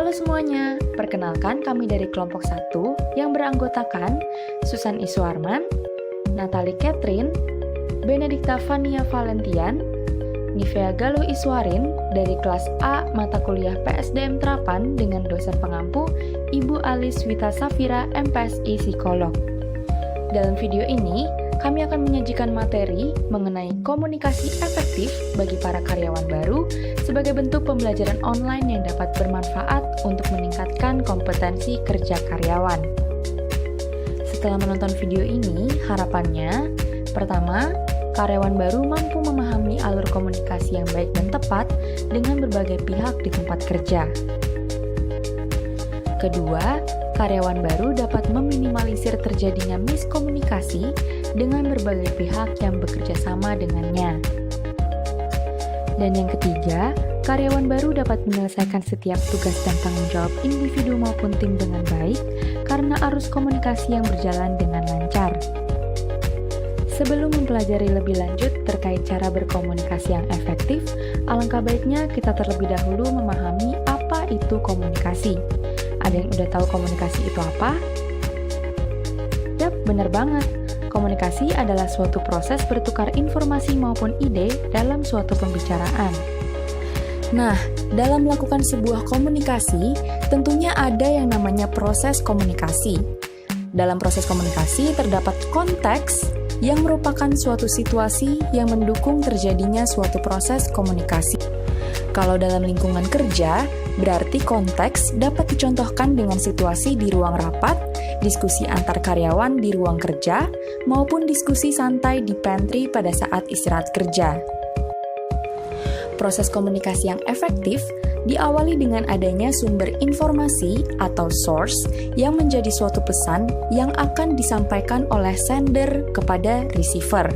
Halo semuanya, perkenalkan kami dari kelompok 1 yang beranggotakan Susan Iswarman, Natalie Catherine, Benedikta Fania Valentian, Nivea Galuh Iswarin dari kelas A mata kuliah PSDM Terapan dengan dosen pengampu Ibu Alis Wita Safira MPSI Psikolog. Dalam video ini, kami akan menyajikan materi mengenai komunikasi efektif bagi para karyawan baru sebagai bentuk pembelajaran online yang dapat bermanfaat untuk meningkatkan kompetensi kerja karyawan. Setelah menonton video ini, harapannya, pertama, karyawan baru mampu memahami alur komunikasi yang baik dan tepat dengan berbagai pihak di tempat kerja. Kedua, karyawan baru dapat meminimalisir terjadinya miskomunikasi dengan berbagai pihak yang bekerja sama dengannya. Dan yang ketiga, karyawan baru dapat menyelesaikan setiap tugas dan tanggung jawab individu maupun tim dengan baik karena arus komunikasi yang berjalan dengan lancar. Sebelum mempelajari lebih lanjut terkait cara berkomunikasi yang efektif, alangkah baiknya kita terlebih dahulu memahami apa itu komunikasi. Ada yang udah tahu komunikasi itu apa? Yap, benar banget. Komunikasi adalah suatu proses bertukar informasi maupun ide dalam suatu pembicaraan. Nah, dalam melakukan sebuah komunikasi, tentunya ada yang namanya proses komunikasi. Dalam proses komunikasi terdapat konteks yang merupakan suatu situasi yang mendukung terjadinya suatu proses komunikasi. Kalau dalam lingkungan kerja, berarti konteks dapat dicontohkan dengan situasi di ruang rapat, diskusi antar karyawan di ruang kerja, maupun diskusi santai di pantry pada saat istirahat kerja. Proses komunikasi yang efektif diawali dengan adanya sumber informasi atau source yang menjadi suatu pesan yang akan disampaikan oleh sender kepada receiver.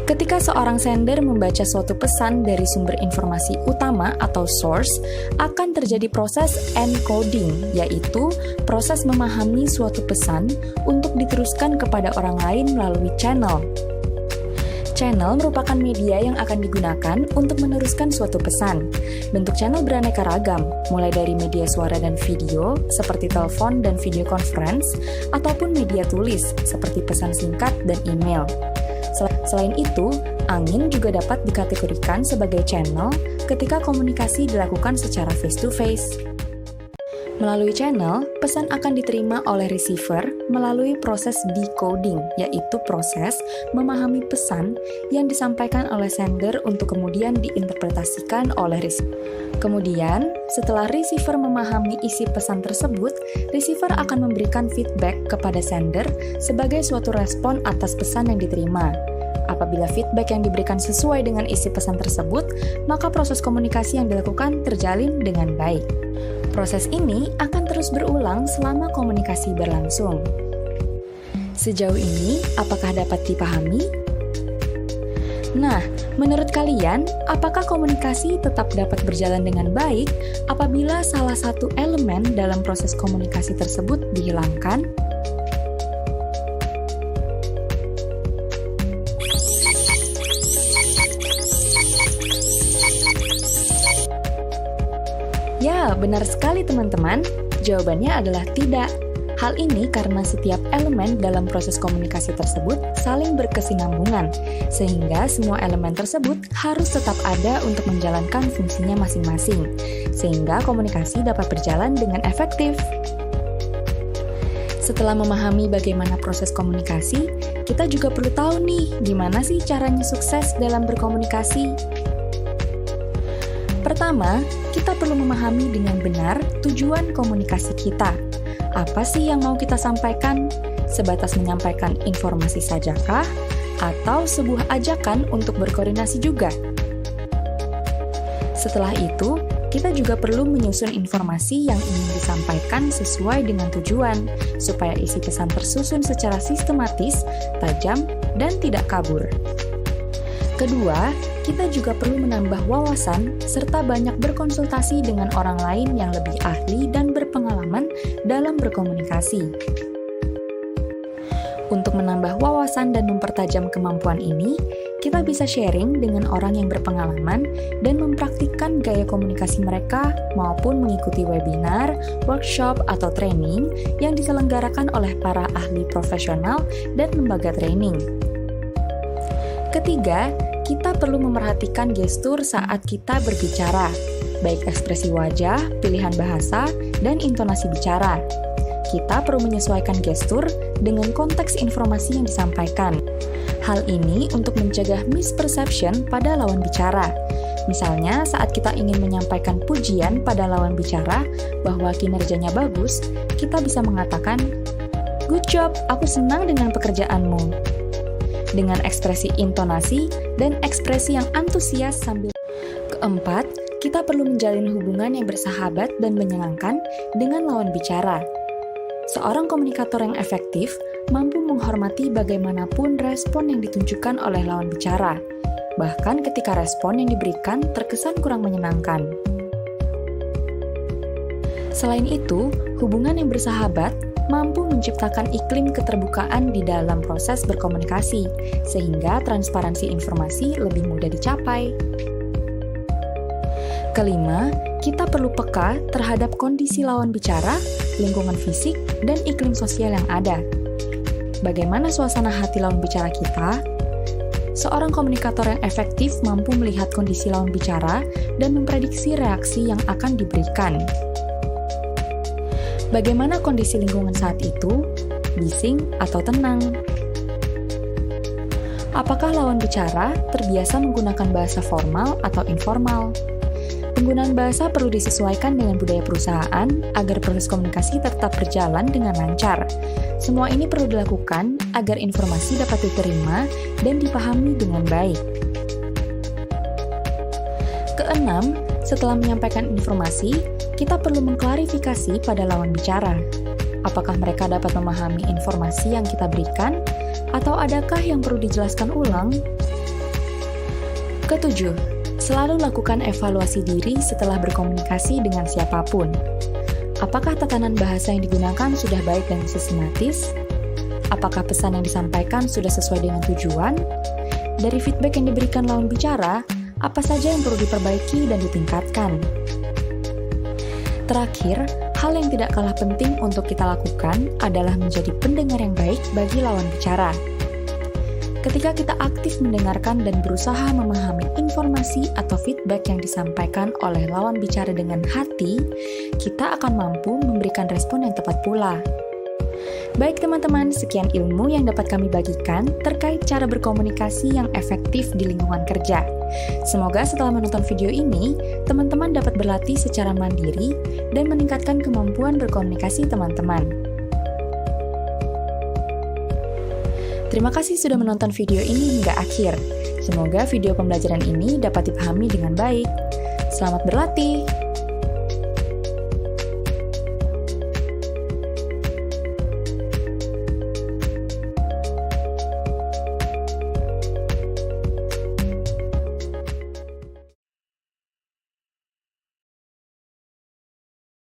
Ketika seorang sender membaca suatu pesan dari sumber informasi utama atau source, akan terjadi proses encoding, yaitu proses memahami suatu pesan untuk diteruskan kepada orang lain melalui channel. Channel merupakan media yang akan digunakan untuk meneruskan suatu pesan. Bentuk channel beraneka ragam, mulai dari media suara dan video, seperti telepon dan video conference, ataupun media tulis, seperti pesan singkat dan email. Selain itu, angin juga dapat dikategorikan sebagai channel ketika komunikasi dilakukan secara face-to-face. Melalui channel, pesan akan diterima oleh receiver melalui proses decoding, yaitu proses memahami pesan yang disampaikan oleh sender untuk kemudian diinterpretasikan oleh receiver. Kemudian, setelah receiver memahami isi pesan tersebut, receiver akan memberikan feedback kepada sender sebagai suatu respon atas pesan yang diterima. Apabila feedback yang diberikan sesuai dengan isi pesan tersebut, maka proses komunikasi yang dilakukan terjalin dengan baik. Proses ini akan terus berulang selama komunikasi berlangsung. Sejauh ini, apakah dapat dipahami? Nah, menurut kalian, apakah komunikasi tetap dapat berjalan dengan baik apabila salah satu elemen dalam proses komunikasi tersebut dihilangkan? Ya, benar sekali teman-teman. Jawabannya adalah tidak. Hal ini karena setiap elemen dalam proses komunikasi tersebut saling berkesinambungan, sehingga semua elemen tersebut harus tetap ada untuk menjalankan fungsinya masing-masing, sehingga komunikasi dapat berjalan dengan efektif. Setelah memahami bagaimana proses komunikasi, kita juga perlu tahu nih, gimana sih caranya sukses dalam berkomunikasi? Pertama, kita perlu memahami dengan benar tujuan komunikasi kita. Apa sih yang mau kita sampaikan? Sebatas menyampaikan informasi sajakah? Atau sebuah ajakan untuk berkoordinasi juga? Setelah itu, kita juga perlu menyusun informasi yang ingin disampaikan sesuai dengan tujuan, supaya isi pesan tersusun secara sistematis, tajam, dan tidak kabur. Kedua, kita juga perlu menambah wawasan serta banyak berkonsultasi dengan orang lain yang lebih ahli dan berpengalaman dalam berkomunikasi. Untuk menambah wawasan dan mempertajam kemampuan ini, kita bisa sharing dengan orang yang berpengalaman dan mempraktikkan gaya komunikasi mereka maupun mengikuti webinar, workshop, atau training yang diselenggarakan oleh para ahli profesional dan lembaga training. Ketiga, kita perlu memerhatikan gestur saat kita berbicara, baik ekspresi wajah, pilihan bahasa, dan intonasi bicara. Kita perlu menyesuaikan gestur dengan konteks informasi yang disampaikan. Hal ini untuk mencegah misperception pada lawan bicara. Misalnya, saat kita ingin menyampaikan pujian pada lawan bicara bahwa kinerjanya bagus, kita bisa mengatakan, "Good job, aku senang dengan pekerjaanmu." Dengan ekspresi intonasi dan ekspresi yang antusias sambil. Keempat, kita perlu menjalin hubungan yang bersahabat dan menyenangkan dengan lawan bicara. Seorang komunikator yang efektif mampu menghormati bagaimanapun respon yang ditunjukkan oleh lawan bicara, bahkan ketika respon yang diberikan terkesan kurang menyenangkan. Selain itu, hubungan yang bersahabat mampu menciptakan iklim keterbukaan di dalam proses berkomunikasi, sehingga transparansi informasi lebih mudah dicapai. Kelima, kita perlu peka terhadap kondisi lawan bicara, lingkungan fisik, dan iklim sosial yang ada. Bagaimana suasana hati lawan bicara kita? Seorang komunikator yang efektif mampu melihat kondisi lawan bicara dan memprediksi reaksi yang akan diberikan. Bagaimana kondisi lingkungan saat itu? Bising atau tenang? Apakah lawan bicara terbiasa menggunakan bahasa formal atau informal? Penggunaan bahasa perlu disesuaikan dengan budaya perusahaan agar proses komunikasi tetap berjalan dengan lancar. Semua ini perlu dilakukan agar informasi dapat diterima dan dipahami dengan baik. Keenam, setelah menyampaikan informasi, kita perlu mengklarifikasi pada lawan bicara. Apakah mereka dapat memahami informasi yang kita berikan, atau adakah yang perlu dijelaskan ulang? Ketujuh, selalu lakukan evaluasi diri setelah berkomunikasi dengan siapapun. Apakah tatanan bahasa yang digunakan sudah baik dan sistematis? Apakah pesan yang disampaikan sudah sesuai dengan tujuan? Dari feedback yang diberikan lawan bicara, apa saja yang perlu diperbaiki dan ditingkatkan? Terakhir, hal yang tidak kalah penting untuk kita lakukan adalah menjadi pendengar yang baik bagi lawan bicara. Ketika kita aktif mendengarkan dan berusaha memahami informasi atau feedback yang disampaikan oleh lawan bicara dengan hati, kita akan mampu memberikan respon yang tepat pula. Baik teman-teman, sekian ilmu yang dapat kami bagikan terkait cara berkomunikasi yang efektif di lingkungan kerja. Semoga setelah menonton video ini, teman-teman dapat berlatih secara mandiri dan meningkatkan kemampuan berkomunikasi teman-teman. Terima kasih sudah menonton video ini hingga akhir. Semoga video pembelajaran ini dapat dipahami dengan baik. Selamat berlatih!